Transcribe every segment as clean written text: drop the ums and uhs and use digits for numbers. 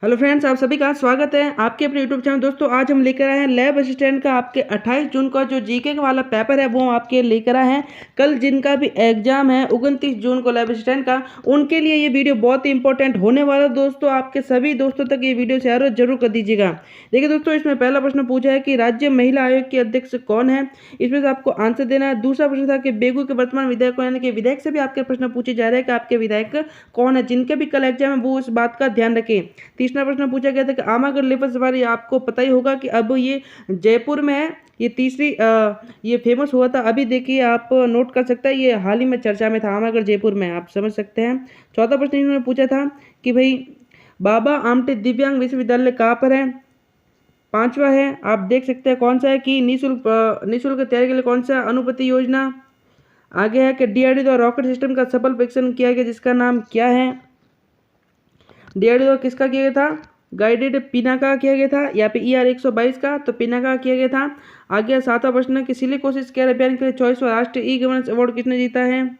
Hello friends, आप सभी का स्वागत है आपके अपने यूट्यूब चैनल। दोस्तों, आज हम लेकर आए हैं लैब असिस्टेंट का आपके 28 जून का जो जीके वाला पेपर है वो आपके लेकर आए हैं। कल जिनका भी एग्जाम है 29 जून को लैब असिस्टेंट का, उनके लिए ये वीडियो बहुत ही इंपॉर्टेंट होने वाला है। दोस्तों, आपके सभी दोस्तों तक ये वीडियो शेयर जरूर कर दीजिएगा। देखिए दोस्तों, इसमें पहला प्रश्न पूछा है कि राज्य महिला आयोग के अध्यक्ष कौन है, इसमें से आपको आंसर देना है। दूसरा प्रश्न था कि बेगू के वर्तमान विधायक यानी कि विधायक से भी आपके प्रश्न पूछे जा रहे हैं कि आपके विधायक कौन है, जिनके भी कल एग्जाम है वो इस बात का ध्यान रखें। तीसरा प्रश्न पूछा गया था कि आमागढ़ लेपर सफारी, आपको पता ही होगा कि अब ये जयपुर में है। ये तीसरी ये फेमस हुआ था, अभी देखिए आप नोट कर सकते हैं, ये हाल ही में चर्चा में था, आमागढ़ जयपुर में, आप समझ सकते हैं। चौथा प्रश्न इन्होंने पूछा था कि भाई बाबा आमटे दिव्यांग विश्वविद्यालय कहाँ पर है। पांचवा है, आप देख सकते हैं कौन सा है कि निःशुल्क तैयारी के लिए कौन सा अनुमति योजना। आगे है कि डीआरडीओ द्वारा रॉकेट सिस्टम का सफल परीक्षण किया गया, जिसका नाम क्या है। डीआरडीओ द्वारा किसका किया गया था, गाइडेड पिनाका किया गया था, या पे ER 122 का, तो पिनाका किया गया था। आगे सातवां प्रश्न कि सिलिकोसिस केयर अभियान के लिए 24वां राष्ट्रीय ई गवर्नेंस अवार्ड किसने जीता है।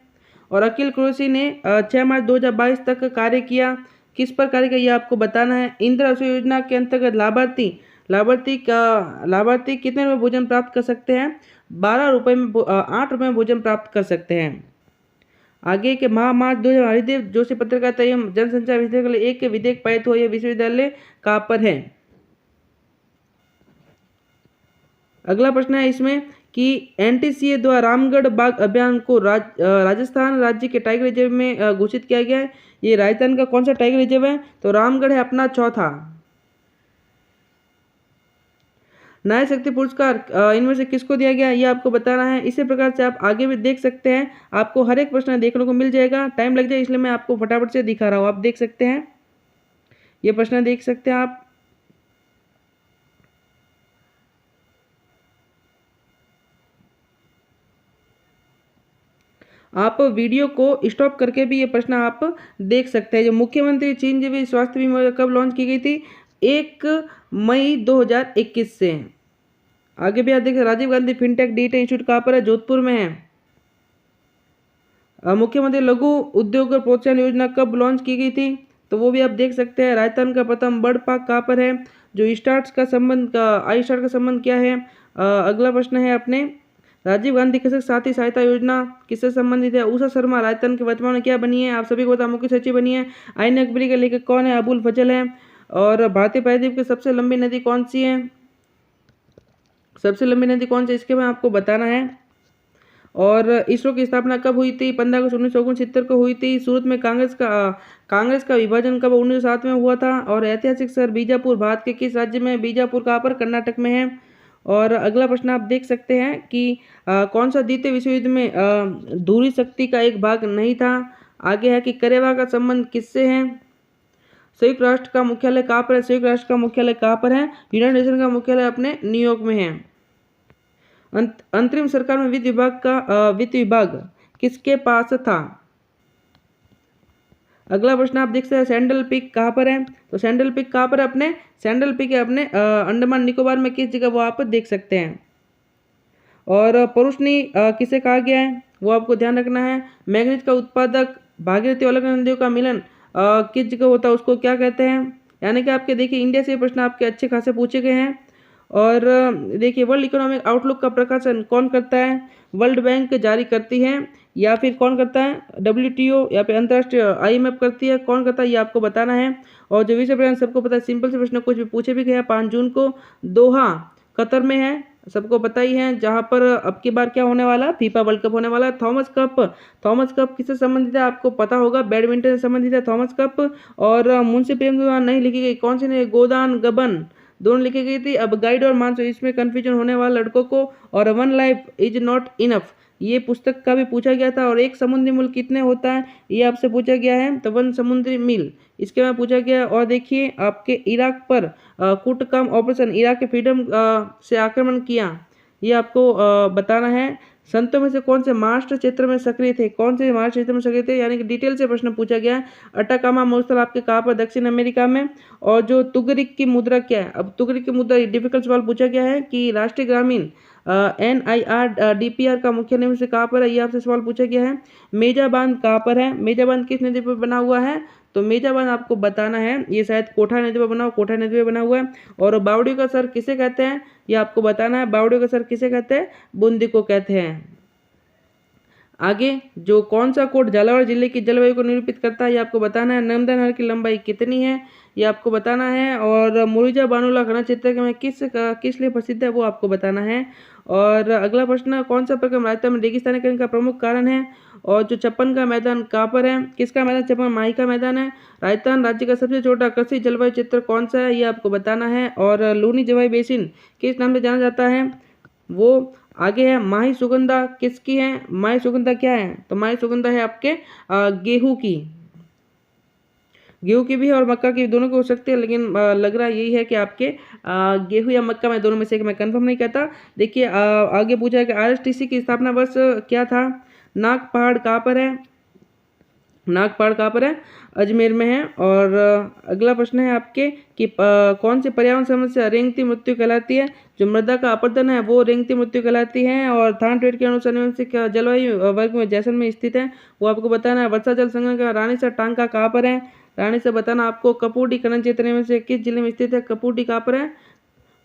और अखिल क्रोसी ने 6 मार्च 2022 तक कार्य किया, किस पर कार्य किया ये आपको बताना है। इंदिरा आवास योजना के अंतर्गत लाभार्थी कितने रुपये भोजन प्राप्त कर सकते हैं, 8 रुपये में भोजन प्राप्त कर सकते हैं। आगे के मार्च 2000 हरिदेव जोशी पत्रकारिता एवं जनसंचार विषय के लिए एक विधेयक पारित हुआ, यह विश्वविद्यालय कहाँ पर है। अगला प्रश्न है इसमें कि NTCA द्वारा रामगढ़ बाघ अभियान को राजस्थान राज्य के टाइगर रिजर्व में घोषित किया गया है। ये राजस्थान का कौन सा टाइगर रिजर्व है, तो रामगढ़ है अपना चौथा। नारी शक्ति पुरस्कार इनमें से किसको दिया गया ये आपको बताना है। इसी प्रकार से आप आगे भी देख सकते हैं, आपको हर एक प्रश्न देखने को मिल जाएगा, टाइम लग जाए इसलिए मैं आपको फटाफट से दिखा रहा हूँ। आप देख सकते हैं, ये प्रश्न देख सकते हैं आप वीडियो को स्टॉप करके भी ये प्रश्न आप देख सकते हैं। जो मुख्यमंत्री चिरंजीवी स्वास्थ्य बीमा योजना कब लॉन्च की गई थी, 1 मई 2021 से। आगे भी आप देख Rajiv Gandhi fintech digital institute कहाँ पर है, जोधपुर में है। मुख्यमंत्री लघु उद्योग प्रोत्साहन योजना कब लॉन्च की गई थी, तो वो भी आप देख सकते हैं। राजस्थान का प्रथम बर्ड पार्क कहाँ पर है, जो आई स्टार्ट का संबंध क्या है। अगला प्रश्न है अपने राजीव गांधी कृषक साथी सहायता योजना किससे संबंधित है। उषा शर्मा राजस्थान के वर्तमान में क्या बनी है, आप सभी को पता, मुख्य सचिव बनी है। आईन अकबरी के लेखक कौन है, अबुल फजल है। और भारतीय प्रायद्वीप की सबसे लंबी नदी कौन सी है, सबसे लंबी नदी कौन सी, इसके में आपको बताना है। और इसरो की स्थापना कब हुई थी, 15 अगस्त 1969 को हुई थी। सूरत में कांग्रेस का विभाजन कब 1907 में हुआ था। और ऐतिहासिक शहर बीजापुर भारत के किस राज्य में, बीजापुर कहाँ पर, कर्नाटक में है। और अगला प्रश्न आप देख सकते हैं कि कौन सा द्वितीय विश्व युद्ध में धुरी शक्ति का एक भाग नहीं था। आगे है कि करेवा का संबंध किससे है। संयुक्त राष्ट्र का मुख्यालय कहाँ पर है, संयुक्त राष्ट्र का मुख्यालय कहाँ पर है, यूनाइटेड नेशन का मुख्यालय अपने न्यूयॉर्क में है। अंतरिम सरकार में वित्त विभाग किसके पास था। अगला प्रश्न आप देख सकते हैं सैंडल पीक कहाँ पर है, तो सैंडल पीक कहाँ पर है, अपने सैंडल पीक है अपने अंडमान निकोबार में, किस जगह वो आप देख सकते हैं। और परुष्णी किसे कहा गया है वो आपको ध्यान रखना है। मैग्नीज का उत्पादक भागीरथी और अलग नदियों का मिलन किस जगह होता है, उसको क्या कहते हैं। यानी कि आपके देखिए इंडिया से प्रश्न आपके अच्छे खासे पूछे गए हैं। और देखिए वर्ल्ड इकोनॉमिक आउटलुक का प्रकाशन कौन करता है, वर्ल्ड बैंक जारी करती है, या फिर कौन करता है, WTO या फिर अंतर्राष्ट्रीय IMF करती है, कौन करता है ये आपको बताना है। और जो विषय प्रधान सबको पता है, सिंपल से प्रश्न कुछ भी पूछे भी गया, 5 जून को दोहा कतर में है, सबको पता ही है, जहां पर अब की बार क्या होने वाला, फीफा वर्ल्ड कप होने वाला। थॉमस कप किससे संबंधित है, आपको पता होगा, बैडमिंटन से संबंधित है थॉमस कप। और मुंशी प्रेमचंद नहीं लिखी गई, कौन सी नहीं, गोदान गबन दोनों लिखी गई थी। अब गाइड और मानसो, इसमें कंफ्यूजन होने वाला लड़कों को। और one life is not enough, ये पुस्तक का भी पूछा गया था। और एक समुद्री मील कितने होता है ये आपसे पूछा गया है, तो 1 समुद्री मील इसके में पूछा गया। और देखिए आपके इराक पर कूटकम ऑपरेशन, इराक के फ्रीडम से आक्रमण किया, ये आपको बताना है। संतों में से कौन से महाराष्ट्र क्षेत्र में सक्रिय थे, कौन से महाराष्ट्र क्षेत्र में सक्रिय थे, यानी कि डिटेल से प्रश्न पूछा गया है। अटाकामा मरुस्थल आपके कहाँ पर, दक्षिण अमेरिका में। और जो तुगरिक की मुद्रा क्या है, अब तुगरिक की मुद्रा डिफिकल्ट सवाल पूछा गया है कि राष्ट्रीय ग्रामीण NIRDPR का मुख्य नियम से कहाँ पर है, ये आपसे सवाल पूछा गया है। मेजा बांध कहाँ पर है, मेजा बांध किस नदी पर बना हुआ है, तो मेजा बांध आपको बताना है, ये शायद कोठा नदी पर बना हुआ है। और बावड़ियों का सर किसे कहते हैं, ये आपको बताना है। बावड़ियों का सर किसे कहते हैं, बूंदी को कहते हैं। आगे जो कौन सा कोड झालावाड़ जिले की जलवायु को निरूपित करता है, ये आपको बताना है। नर्मदा नहर की लंबाई कितनी है, ये आपको बताना है। और मुरुजा बानुला घना क्षेत्र में किस लिए प्रसिद्ध है, वो आपको बताना है। और अगला प्रश्न, कौन सा प्रक्रम राजस्थान में रेगिस्तानीकरण का प्रमुख कारण है। और जो 56 का मैदान कहाँ पर है, किसका मैदान, 56 माही का मैदान है। राजस्थान राज्य का सबसे छोटा कृषि जलवायु क्षेत्र कौन सा है, ये आपको बताना है। और लूनी जलवायु बेसिन किस नाम से जाना जाता है, वो आगे है। माही सुगंधा किसकी है, माही सुगंधा क्या है, तो माही सुगंधा है आपके गेहूं की भी है और मक्का की, दोनों की हो सकती है, लेकिन लग रहा यही है कि आपके गेहूं या मक्का में दोनों में से एक, मैं कंफर्म नहीं कहता। देखिए आगे पूछा है कि आरएसटीसी की स्थापना वर्ष क्या था। नाग पहाड़ कहाँ पर है, अजमेर में है। और अगला प्रश्न है आपके कि कौन सी पर्यावरण समस्या रेंगती मृत्यु कहलाती है। जो मृदा का अपरदन है वो रेंगती मृत्यु कहलाती है। और थानट्रेड के अनुसार से जलवायु वर्ग में जैसलमेर स्थित है, वो आपको बताना है। वर्षा जल संग्रह का रानीसर टांका कहाँ पर है, रानीसर बताना आपको। कपूरडी खनन क्षेत्र में से किस जिले में स्थित है, कपूरडी कहाँ पर है,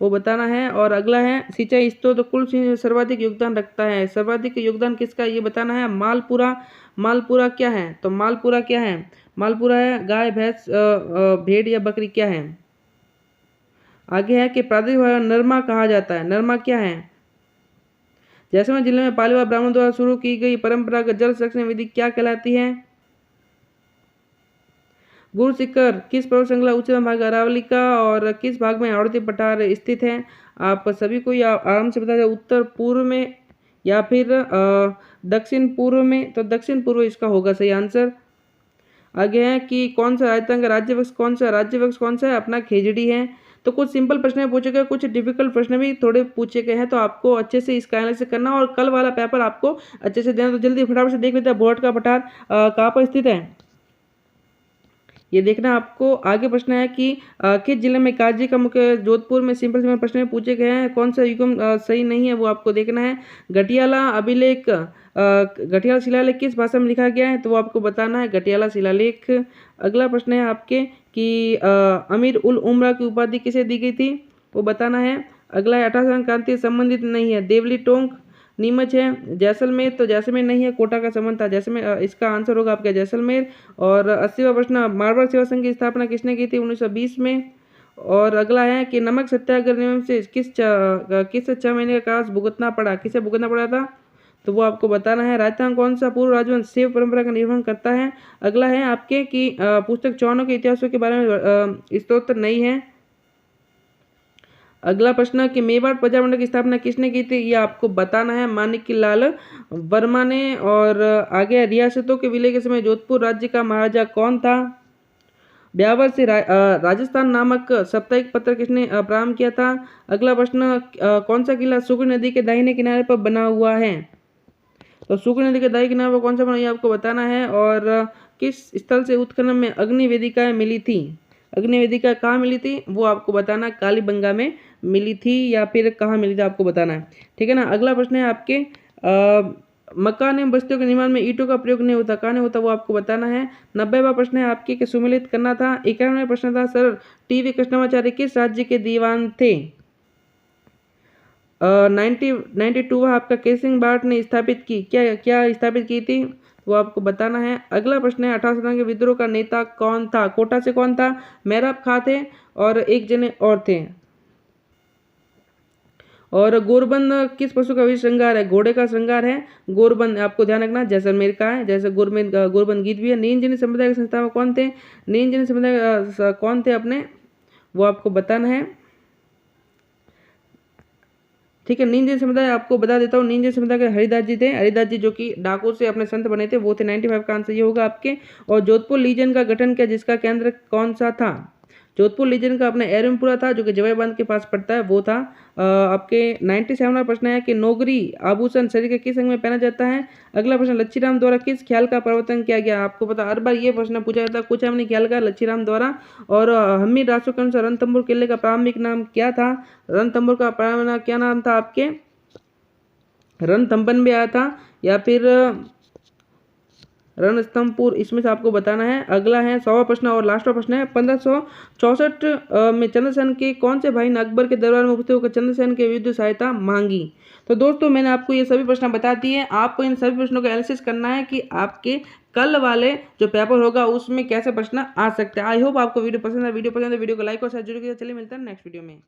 वो बताना है। और अगला है सिंचाई स्रोत कुल सर्वाधिक योगदान रखता है, सर्वाधिक योगदान किसका, ये बताना है। मालपुरा क्या है, तो मालपुरा क्या है, मालपुरा है गाय भैंस भेड़ या बकरी क्या है। आगे है कि प्रादेशिक भाषा नरमा कहा जाता है, नरमा क्या है। जैसलमेर जिले में पालीवाल ब्राह्मण द्वारा शुरू की गई परंपरागत जल संरक्षण विधि क्या कहलाती है। गुरु शिखर किस पर्वत श्रृंखला उच्चतम भाग अरावली का और किस भाग में हाड़ौती पठार स्थित है। आप सभी को आराम से बता दें, उत्तर पूर्व में या फिर दक्षिण पूर्व में, तो दक्षिण पूर्व इसका होगा सही आंसर। आगे है कि कौन सा राजस्थान का राज्य वृक्ष कौन सा है, अपना खेजड़ी है। तो कुछ सिंपल प्रश्न पूछे गए, कुछ डिफिकल्ट प्रश्न भी थोड़े पूछे गए हैं, तो आपको अच्छे से इसका एनालिसिस करना और कल वाला पेपर आपको अच्छे से देना। तो जल्दी फटाफट से देख लेते हैं बोर्ड का पठार कहाँ पर स्थित है, ये देखना आपको। आगे प्रश्न है कि किस जिले में काजी का मुख्य, जोधपुर में। सिंपल प्रश्न में पूछे गए हैं। कौन सा युगम सही नहीं है, वो आपको देखना है। घटियाला अभिलेख घटियाला शिलालेख किस भाषा में लिखा गया है, तो वो आपको बताना है, घटियाला शिलालेख। अगला प्रश्न है आपके कि अमीर उल उमरा की उपाधि किसे दी गई थी, वो बताना है। अगला है 18 क्रांति से संबंधित नहीं है, देवली टोंक नीमच है। जैसलमेर, तो जैसलमेर नहीं है, कोटा का संबंध था, जैसलमेर इसका आंसर होगा आपका जैसलमेर। और 80वां प्रश्न, मारवाड़ सेवा संघ की स्थापना किसने की थी, 1920 में। और अगला है कि नमक सत्याग्रह नियम से किस 6 महीने का कारावास भुगतना पड़ा, किसे भुगतना पड़ा था, तो वो आपको बताना है। राजस्थान कौन सा पूर्व राजवंश शैव परंपरा का निर्वहन करता है। अगला है आपके कि पुस्तक चौहानों के इतिहासों के बारे में स्त्रोत्र नहीं है। अगला प्रश्न कि मेवाड़ प्रजामंडल की स्थापना किसने की थी, ये आपको बताना है, माणिक्यलाल वर्मा ने। और आगे रियासतों के विलय के समय जोधपुर राज्य का महाराजा कौन था। ब्यावर से राजस्थान नामक साप्ताहिक पत्र किसने प्रारंभ किया था। अगला प्रश्न कौन सा किला सुगरी नदी के दाहिने किनारे पर बना हुआ है, तो सुगरी नदी के दाहिने किनारे पर कौन सा बना, ये आपको बताना है। और किस स्थल से उत्खनन में अग्नि वेदिकाएं मिली थी, अग्नि वेदिका कहाँ मिली थी, वो आपको बताना, कालीबंगा में मिली थी या फिर कहाँ मिली थी, आपको बताना है, ठीक है ना। अगला प्रश्न है आपके मकान एवं बस्तियों के निर्माण में ईंटों का प्रयोग नहीं होता, कहाँ नहीं होता, वो आपको बताना है। 90वां प्रश्न है आपके कि सुमेलित करना था। 91वां प्रश्न था सर टीवी कृष्णाचार्य किस राज्य के दीवान थे। 92 आपका केसिंग बाट ने स्थापित की, क्या स्थापित की थी, वो आपको बताना है। अगला प्रश्न है 18 के विद्रोह का नेता कौन था, कोटा से कौन था, मेहराब खां थे और एक जने और थे। और गोरबंद किस पशु का श्रृंगार है, घोड़े का श्रृंगार है गोरबंद, आपको ध्यान रखना, जैसलमेर का है, जैसे गोरबंद गीत भी है। नींजनी समुदाय के संस्थापक कौन थे, नींजनी समुदाय कौन थे अपने, वो आपको बताना है, ठीक है। नींजन समुदाय आपको बता देता हूँ, नींजन समुदाय के हरिदास जी थे, हरिदास जी जो कि डाकोर से अपने संत बने थे, वो थे। 95 का आंसर ये होगा आपके। और जोधपुर लीजन का गठन किया जिसका केंद्र कौन सा था, जोधपुर लीजन का अपने एरमपुरा था जो कि जवाई बांध के पास पड़ता है, वो था। आपके 97वां प्रश्न है कि नौगरी आभूषण शरीर के किस अंग में पहना जाता है। अगला प्रश्न लच्छीराम द्वारा किस ख्याल का प्रवर्तन किया गया, आपको पता हर बार ये प्रश्न पूछा जाता है, कुछ हमने ख्याल का लच्छीराम द्वारा। और हमीर रासो के अनुसार रणथंभौर किले का प्रारंभिक नाम क्या था, रणथंभौर का प्रारंभिक क्या नाम था आपके, रणथंभन भी आया था या फिर रणस्तंभपुर, इसमें से आपको बताना है। अगला है 100वां प्रश्न और लास्टवा प्रश्न है, 1564 में चंद्रसेन के कौन से भाई ने अकबर के दरबार में उपस्थित होकर चंद्रसेन के विरुद्ध सहायता मांगी। तो दोस्तों मैंने आपको ये सभी प्रश्न बता दिए। आपको इन सभी प्रश्नों का एनालिसिस करना है कि आपके कल वाले जो पेपर होगा उसमें कैसे प्रश्न आ सकते हैं। आई होप आपको वीडियो पसंद है। वीडियो को लाइक और शेयर जरूर कीजिए। चलिए मिलते हैं नेक्स्ट वीडियो में।